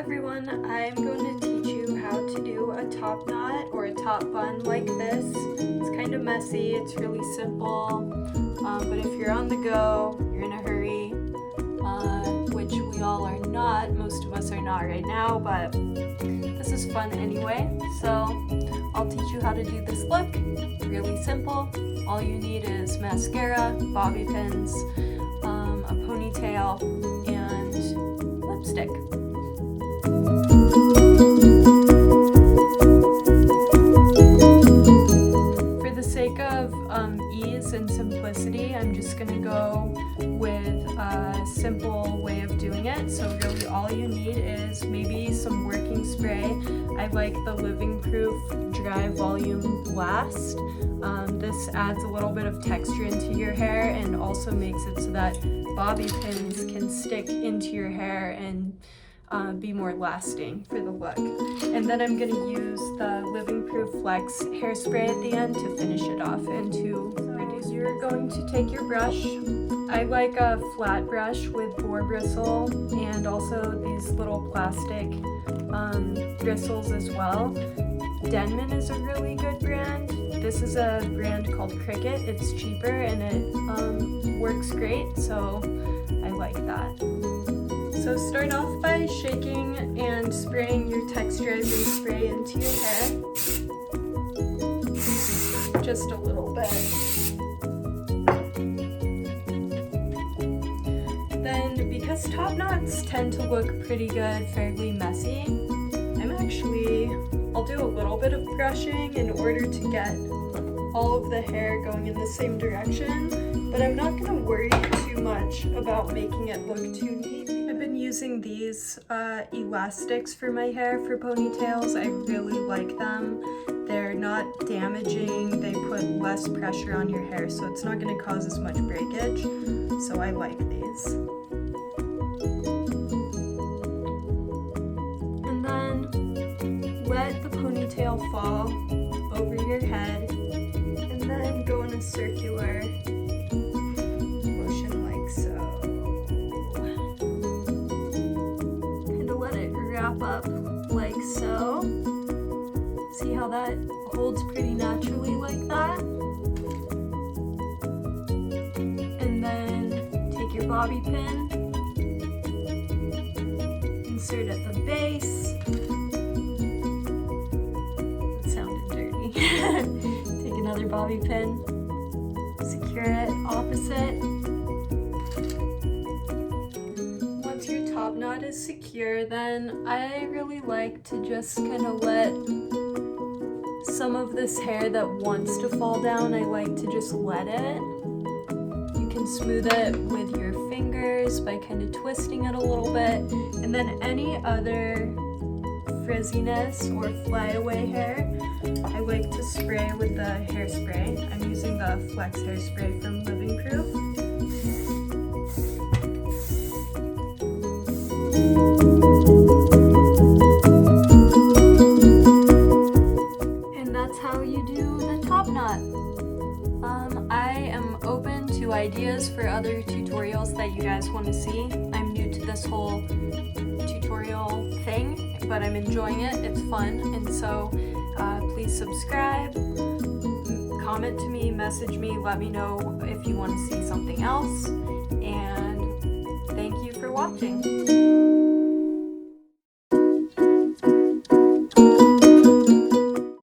everyone, I'm going to teach you how to do a top knot or a top bun like this. It's kind of messy, it's really simple, but if you're on the go, you're in a hurry, which we all are not, most of us are not right now, but this is fun anyway. So I'll teach you how to do this look, really simple. All you need is mascara, bobby pins, a ponytail, and lipstick. For the sake of ease and simplicity, I'm just going to go with a simple way of doing it. So really all you need is maybe some working spray. I like the Living Proof Dry Volume Blast. This adds a little bit of texture into your hair and also makes it so that bobby pins can stick into your hair and be more lasting for the look. And then I'm going to use the Living Proof Flex hairspray at the end to finish it off and to reduce. You're going to take your brush. I like a flat brush with boar bristle and also these little plastic bristles as well. Denman is a really good brand. This is a brand called Cricut. It's cheaper and it works great, so I like that. So start off by shaking and spraying your texturizing spray into your hair. Just a little bit. Then, because top knots tend to look pretty good, fairly messy, I'll do a little bit of brushing in order to get all of the hair going in the same direction, but I'm not going to worry too much about making it look too neat. I've been using these elastics for my hair for ponytails. I really like them. They're not damaging, they put less pressure on your hair, so it's not going to cause as much breakage, so I like these. And then let the ponytail fall over your head, and then go in a circular motion like so. Kind of let it wrap up like so. See how that holds pretty naturally like that? And then take your bobby pin, insert at the base. Take another bobby pin, secure it opposite. Once your top knot is secure, then I really like to just kind of let some of this hair that wants to fall down, I like to just let it. You can smooth it with your fingers by kind of twisting it a little bit, and then any other frizziness or flyaway hair, I like to spray with the hairspray. I'm using the Flex hairspray from Living Proof. And that's how you do the top knot. I am open to ideas for other tutorials that you guys want to see. I'm new to this whole tutorial thing, but I'm enjoying it. It's fun, and so please subscribe, comment to me, message me, let me know if you want to see something else, and thank you for watching.